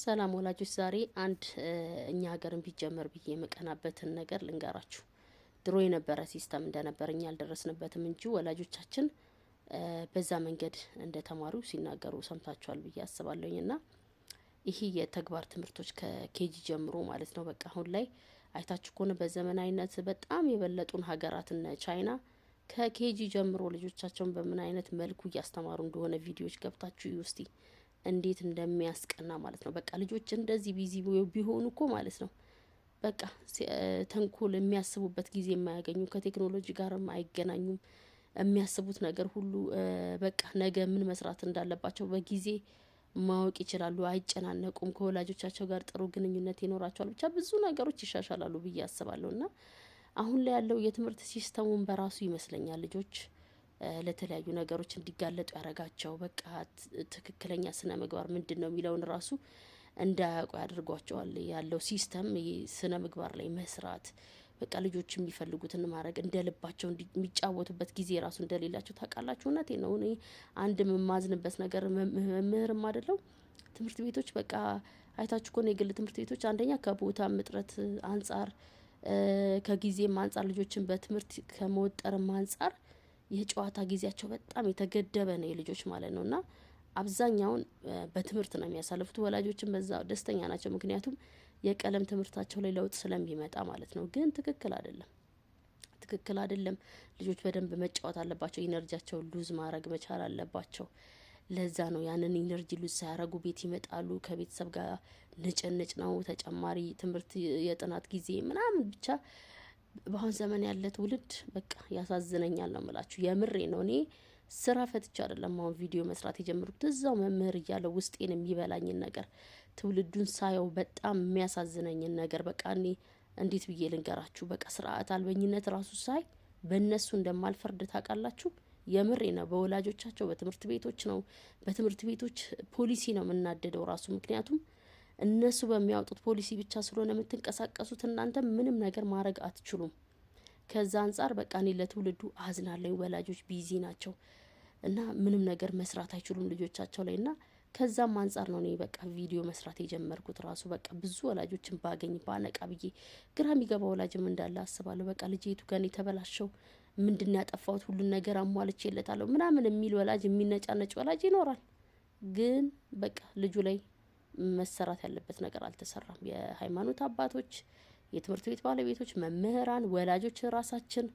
ሰላም ወላጆች፣ ዛሬ አንድ እኛ ሀገርን ቢጀመር ብዬ የምቀናበትን ነገር ልንገራችሁ። ድሮ የነበረ ሲስተም እንደነበር እኛ አልደረስንበትም እንጂ ወላጆቻችን በዛ መንገድ እንደተማሩ ሲናገሩ ሰምታችኋል ብዬ አስባለሁኝ። እና ይሄ የተግባር ትምህርቶች ከኬጂ ጀምሮ ማለት ነው። በቃ አሁን ላይ አይታችሁ ከሆነ በዘመናዊነት በጣም የበለጡን ሀገራት እነ ቻይና ከኬጂ ጀምሮ ልጆቻቸውን በምን አይነት መልኩ እያስተማሩ እንደሆነ ቪዲዮዎች ገብታችሁ ይውስቲ እንዴት እንደሚያስቀና ማለት ነው። በቃ ልጆች እንደዚህ ቢዚ ቢሆኑ እኮ ማለት ነው በቃ ተንኮል የሚያስቡበት ጊዜ የማያገኙ፣ ከቴክኖሎጂ ጋርም አይገናኙም። የሚያስቡት ነገር ሁሉ በቃ ነገ ምን መስራት እንዳለባቸው በጊዜ ማወቅ ይችላሉ። አይጨናነቁም። ከወላጆቻቸው ጋር ጥሩ ግንኙነት ይኖራቸዋል። ብቻ ብዙ ነገሮች ይሻሻላሉ ብዬ አስባለሁ። እና አሁን ላይ ያለው የትምህርት ሲስተሙን በራሱ ይመስለኛል ልጆች ለተለያዩ ነገሮች እንዲጋለጡ ያረጋቸው። በቃ ትክክለኛ ስነ ምግባር ምንድነው የሚለውን ራሱ እንዳያውቁ ያደርጓቸዋል። ያለው ሲስተም ስነ ምግባር ላይ መስራት፣ በቃ ልጆች የሚፈልጉትን ማድረግ፣ እንደ ልባቸው የሚጫወቱበት ጊዜ ራሱ እንደሌላቸው ታውቃላችሁ። እውነቴን ነው። እኔ አንድ የማዝንበት ነገር መምህርም አይደለው ትምህርት ቤቶች በቃ አይታችሁ ከሆነ የግል ትምህርት ቤቶች አንደኛ ከቦታም እጥረት አንጻር ከጊዜም አንጻር ልጆችን በትምህርት ከመወጠርም አንጻር የጨዋታ ጊዜያቸው በጣም የተገደበ ነው የልጆች ማለት ነው። እና አብዛኛውን በትምህርት ነው የሚያሳልፉት። ወላጆችን በዛ ደስተኛ ናቸው፣ ምክንያቱም የቀለም ትምህርታቸው ላይ ለውጥ ስለሚመጣ ማለት ነው። ግን ትክክል አይደለም፣ ትክክል አይደለም። ልጆች በደንብ መጫወት አለባቸው። ኢነርጂያቸውን ሉዝ ማድረግ መቻል አለባቸው። ለዛ ነው ያንን ኢነርጂ ሉዝ ሳያረጉ ቤት ይመጣሉ። ከቤተሰብ ጋር ንጭንጭ ነው፣ ተጨማሪ ትምህርት፣ የጥናት ጊዜ ምናምን ብቻ በአሁን ዘመን ያለ ትውልድ በቃ ያሳዝነኛል ነው ምላችሁ። የምሬ ነው። እኔ ስራ ፈትቼ አይደለም አሁን ቪዲዮ መስራት የጀመርኩት። እዛው መምህር እያለው ውስጤን የሚበላኝን ነገር ትውልዱን ሳየው በጣም የሚያሳዝነኝን ነገር በቃ እኔ እንዴት ብዬ ልንገራችሁ። በቃ ስርዓት አልበኝነት ራሱ ሳይ በእነሱ እንደማልፈርድ ታውቃላችሁ። የምሬ ነው። በወላጆቻቸው በትምህርት ቤቶች ነው፣ በትምህርት ቤቶች ፖሊሲ ነው የምናደደው ራሱ። ምክንያቱም እነሱ በሚያወጡት ፖሊሲ ብቻ ስለሆነ የምትንቀሳቀሱት እናንተ ምንም ነገር ማድረግ አትችሉም። ከዛ አንጻር በቃ እኔ ለትውልዱ አዝናለሁ። ወላጆች ቢዚ ናቸው እና ምንም ነገር መስራት አይችሉም ልጆቻቸው ላይ። እና ከዛም አንጻር ነው እኔ በቃ ቪዲዮ መስራት የጀመርኩት ራሱ። በቃ ብዙ ወላጆችን ባገኝ ባነቃ ብዬ ግራ የሚገባ ወላጅም እንዳለ አስባለሁ። በቃ ልጄ የቱ ጋር ነው የተበላሸው፣ ምንድን ያጠፋሁት፣ ሁሉን ነገር አሟልቼለታለሁ ምናምን የሚል ወላጅ፣ የሚነጫነጭ ወላጅ ይኖራል። ግን በቃ ልጁ ላይ መሰራት ያለበት ነገር አልተሰራም። የሃይማኖት አባቶች፣ የትምህርት ቤት ባለቤቶች፣ መምህራን፣ ወላጆች ራሳችን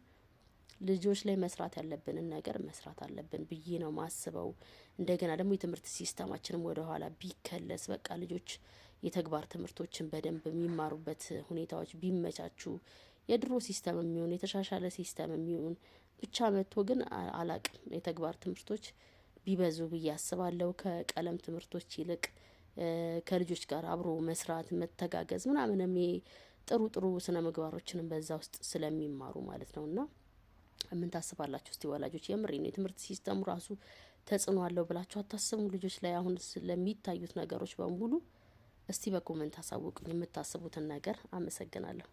ልጆች ላይ መስራት ያለብንን ነገር መስራት አለብን ብዬ ነው ማስበው። እንደገና ደግሞ የትምህርት ሲስተማችንም ወደ ኋላ ቢከለስ፣ በቃ ልጆች የተግባር ትምህርቶችን በደንብ የሚማሩበት ሁኔታዎች ቢመቻቹ፣ የድሮ ሲስተም የሚሆን የተሻሻለ ሲስተም የሚሆን ብቻ መጥቶ ግን አላቅም የተግባር ትምህርቶች ቢበዙ ብዬ አስባለሁ። ከቀለም ትምህርቶች ይልቅ ከልጆች ጋር አብሮ መስራት፣ መተጋገዝ ምናምንም ጥሩ ጥሩ ስነ ምግባሮችንም በዛ ውስጥ ስለሚማሩ ማለት ነው። እና ምን ታስባላችሁ እስቲ ወላጆች? የምሬ ነው። የትምህርት ሲስተሙ ራሱ ተጽዕኖ አለው ብላችሁ አታስቡም? ልጆች ላይ አሁን ስለሚታዩት ነገሮች በሙሉ እስቲ በኮመንት አሳውቁኝ የምታስቡትን ነገር። አመሰግናለሁ።